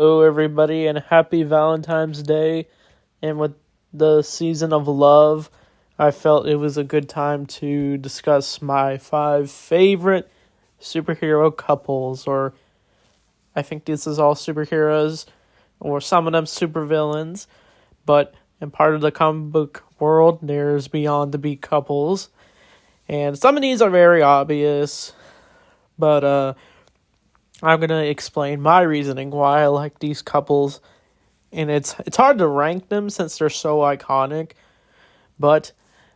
Hello, everybody, and happy Valentine's Day. And with the season of love, I felt it was a good time to discuss my 5 favorite superhero couples, or I think this is all superheroes, or some of them supervillains. But in part of the comic book world, there's beyond the beat couples. And some of these are very obvious, but I'm going to explain my reasoning why I like these couples. And it's hard to rank them since they're so iconic, but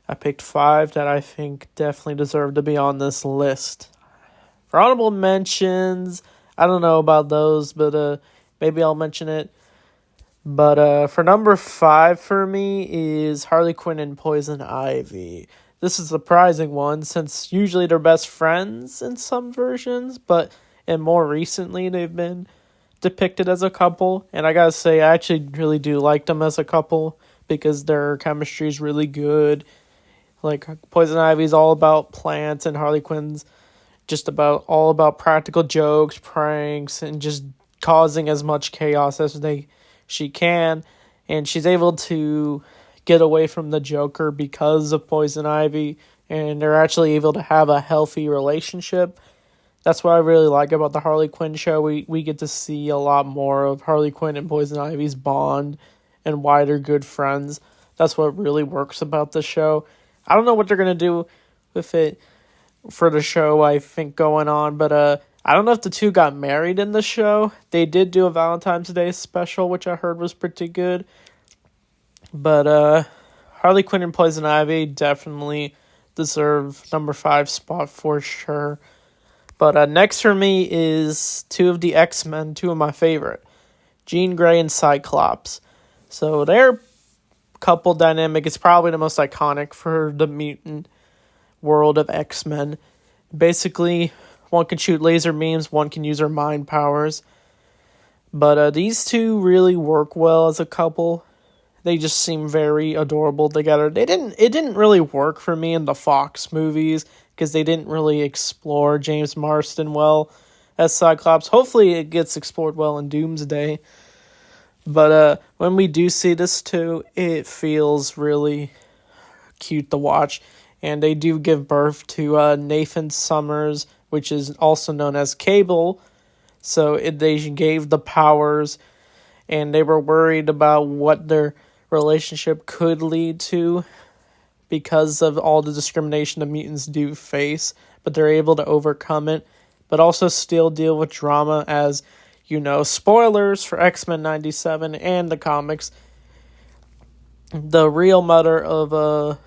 I picked 5 that I think definitely deserve to be on this list. For honorable mentions, I don't know about those, but maybe I'll mention it. But for number 5 for me is Harley Quinn and Poison Ivy. This is a surprising one since usually they're best friends in some versions, and more recently they've been depicted as a couple. And I gotta say, I actually really do like them as a couple because their chemistry is really good. Like, Poison Ivy's all about plants, and Harley Quinn's just all about practical jokes, pranks, and just causing as much chaos as she can. And she's able to get away from the Joker because of Poison Ivy, and they're actually able to have a healthy relationship. That's what I really like about the Harley Quinn show. We get to see a lot more of Harley Quinn and Poison Ivy's bond and why they're good friends. That's what really works about the show. I don't know what they're going to do with it for the show, I think, going on. But I don't know if the two got married in the show. They did do a Valentine's Day special, which I heard was pretty good. But Harley Quinn and Poison Ivy definitely deserve number 5 spot for sure. But next for me is 2 of the X-Men, 2 of my favorite, Jean Grey and Cyclops. So their couple dynamic is probably the most iconic for the mutant world of X-Men. Basically, one can shoot laser beams, one can use her mind powers. But these two really work well as a couple. They just seem very adorable together. It didn't really work for me in the Fox movies because they didn't really explore James Marsden well as Cyclops. Hopefully it gets explored well in Doomsday. But when we do see this too, it feels really cute to watch. And they do give birth to Nathan Summers, which is also known as Cable. So they gave the powers, and they were worried about what their relationship could lead to because of all the discrimination the mutants do face, but they're able to overcome it, but also still deal with drama as, spoilers for X-Men 97 and the comics. The real mother of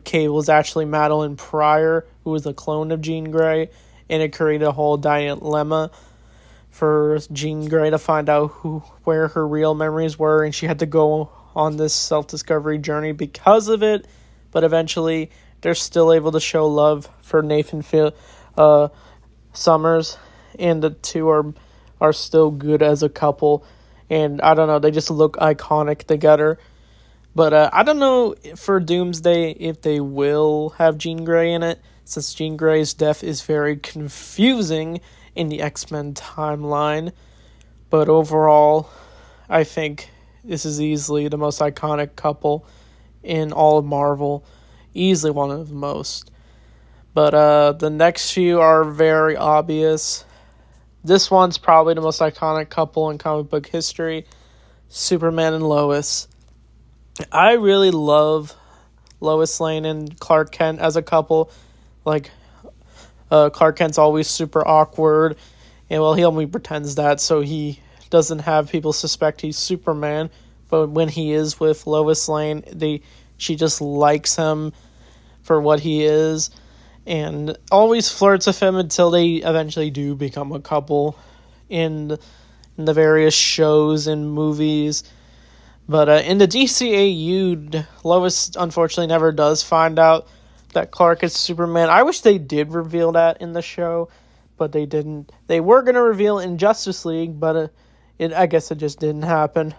Cable is actually Madeline Pryor, who was a clone of Jean Grey, and it created a whole dilemma for Jean Grey to find out where her real memories were, and she had to go on this self-discovery journey because of it. But eventually, they're still able to show love for Nathan Summers, and the two are still good as a couple. And I don't know, they just look iconic together. But I don't know for Doomsday if they will have Jean Grey in it, since Jean Grey's death is very confusing in the X-Men timeline. But overall, I think this is easily the most iconic couple in all of Marvel. Easily one of the most. But the next few are very obvious. This one's probably the most iconic couple in comic book history. Superman and Lois. I really love Lois Lane and Clark Kent as a couple. Like, Clark Kent's always super awkward, and he only pretends that so he doesn't have people suspect he's Superman. But when he is with Lois Lane, she just likes him for what he is, and always flirts with him until they eventually do become a couple in the various shows and movies. But in the DCAU, Lois unfortunately never does find out that Clark is Superman. I wish they did reveal that in the show, but they didn't. They were going to reveal in Justice League, but I guess it just didn't happen.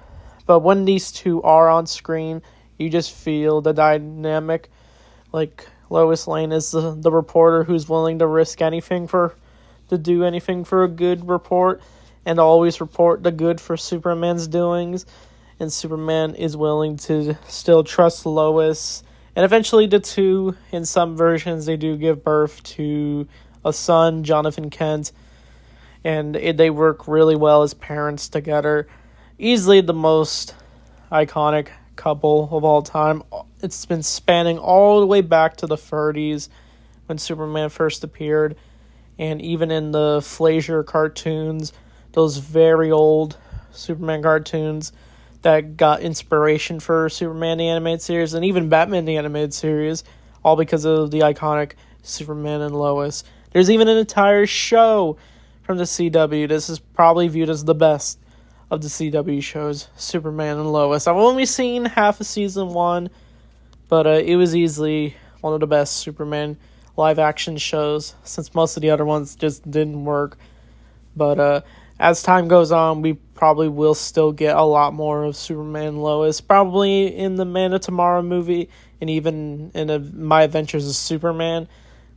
But when these two are on screen, you just feel the dynamic. Like, Lois Lane is the reporter who's willing to risk anything to do anything for a good report. and always report the good for Superman's doings. And Superman is willing to still trust Lois. And eventually the two, in some versions, they do give birth to a son, Jonathan Kent. And they work really well as parents together. Easily the most iconic couple of all time. It's been spanning all the way back to the 30s when Superman first appeared. And even in the Fleischer cartoons, those very old Superman cartoons that got inspiration for Superman the Animated Series and even Batman the Animated Series, all because of the iconic Superman and Lois. There's even an entire show from the CW. This is probably viewed as the best of the CW shows, Superman and Lois. I've only seen half of season 1, but it was easily one of the best Superman live-action shows, since most of the other ones just didn't work. But as time goes on, we probably will still get a lot more of Superman and Lois, probably in the Man of Tomorrow movie, and even in My Adventures as Superman,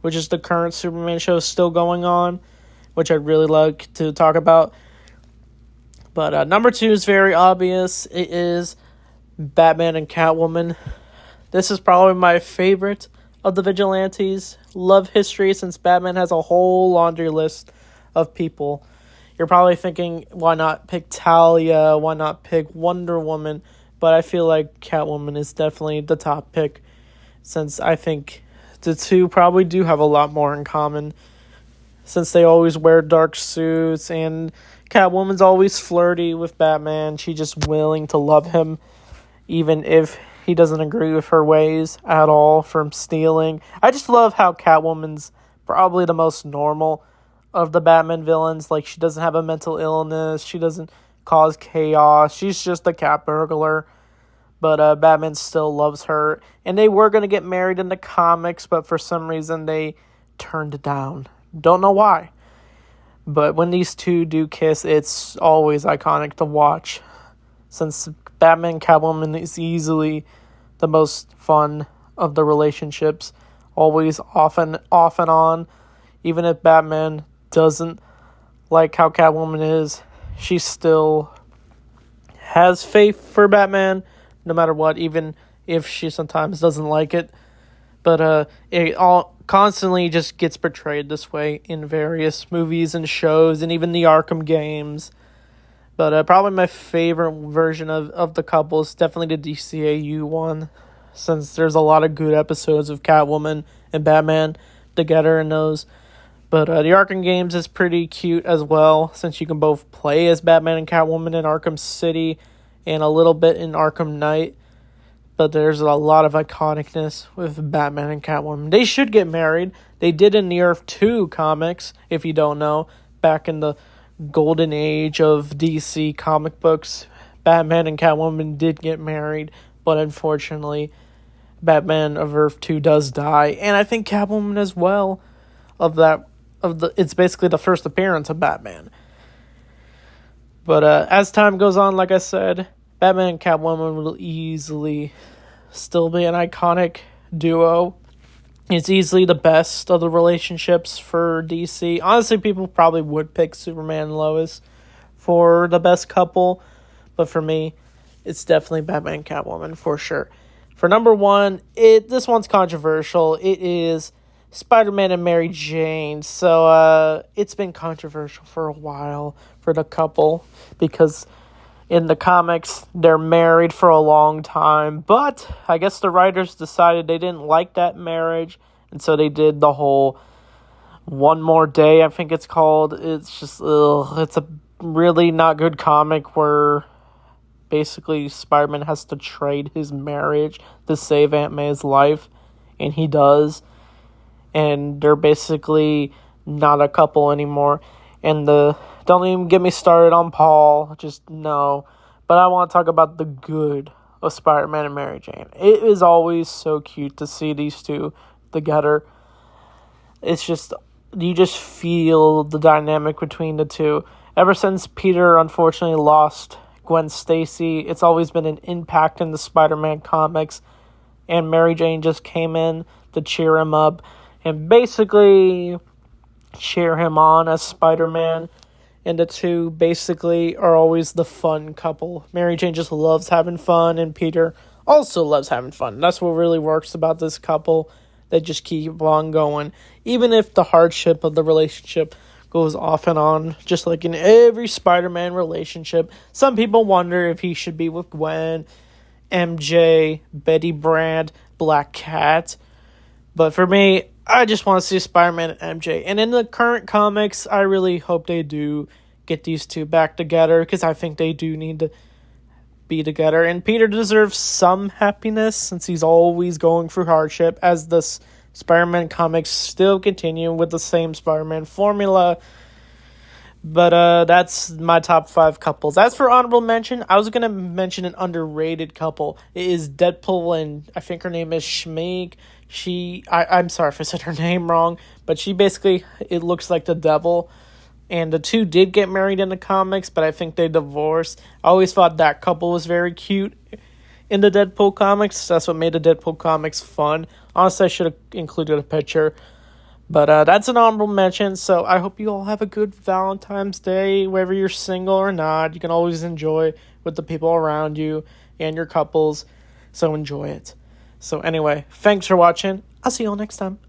which is the current Superman show still going on, which I'd really like to talk about. But number 2 is very obvious. It is Batman and Catwoman. This is probably my favorite of the Vigilantes. Love history, since Batman has a whole laundry list of people. You're probably thinking, why not pick Talia? Why not pick Wonder Woman? But I feel like Catwoman is definitely the top pick, since I think the two probably do have a lot more in common, since they always wear dark suits, and Catwoman's always flirty with Batman. She's just willing to love him, even if he doesn't agree with her ways at all, from stealing. I just love how Catwoman's probably the most normal of the Batman villains. Like, she doesn't have a mental illness. She doesn't cause chaos. She's just a cat burglar. But Batman still loves her. And they were going to get married in the comics, but for some reason they turned it down. Don't know why. But when these two do kiss, it's always iconic to watch, since Batman and Catwoman is easily the most fun of the relationships. Always off and on. Even if Batman doesn't like how Catwoman is, she still has faith for Batman, no matter what, even if she sometimes doesn't like it. But it all constantly just gets portrayed this way in various movies and shows, and even the Arkham games. But probably my favorite version of the couple is definitely the DCAU one, since there's a lot of good episodes of Catwoman and Batman together in those. But the Arkham games is pretty cute as well, since you can both play as Batman and Catwoman in Arkham City and a little bit in Arkham Knight. But there's a lot of iconicness with Batman and Catwoman. They should get married. They did in the Earth 2 comics, if you don't know, back in the golden age of DC comic books. Batman and Catwoman did get married, but unfortunately, Batman of Earth 2 does die, and I think Catwoman as well. It's basically the first appearance of Batman. But as time goes on, like I said, Batman and Catwoman will easily still be an iconic duo. It's easily the best of the relationships for DC. Honestly, people probably would pick Superman and Lois for the best couple, but for me, it's definitely Batman and Catwoman for sure. For number 1, this one's controversial. It is Spider-Man and Mary Jane. So it's been controversial for a while for the couple, because in the comics, they're married for a long time, but I guess the writers decided they didn't like that marriage, and so they did the whole One More Day, I think it's called. It's just, it's a really not good comic where basically Spider-Man has to trade his marriage to save Aunt May's life, and he does, and they're basically not a couple anymore. And don't even get me started on Paul, just no. But I want to talk about the good of Spider-Man and Mary Jane. It is always so cute to see these two together. It's just, you just feel the dynamic between the two. Ever since Peter unfortunately lost Gwen Stacy, it's always been an impact in the Spider-Man comics. And Mary Jane just came in to cheer him up and basically cheer him on as Spider-Man. And the two basically are always the fun couple. Mary Jane just loves having fun, and Peter also loves having fun. That's what really works about this couple. They just keep on going. Even if the hardship of the relationship goes off and on, just like in every Spider-Man relationship. Some people wonder if he should be with Gwen, MJ, Betty Brant, Black Cat. But for me, I just want to see Spider-Man and MJ. And in the current comics, I really hope they do get these two back together, because I think they do need to be together. And Peter deserves some happiness since he's always going through hardship, as the Spider-Man comics still continue with the same Spider-Man formula. But that's my top 5 couples. As for honorable mention, I was going to mention an underrated couple. It is Deadpool and I think her name is Schmeek. I'm sorry if I said her name wrong, but she basically, it looks like the devil. And the two did get married in the comics, but I think they divorced. I always thought that couple was very cute in the Deadpool comics. That's what made the Deadpool comics fun. Honestly, I should have included a picture. But that's an honorable mention, so I hope you all have a good Valentine's Day, whether you're single or not. You can always enjoy with the people around you and your couples, so enjoy it. So anyway, thanks for watching. I'll see you all next time.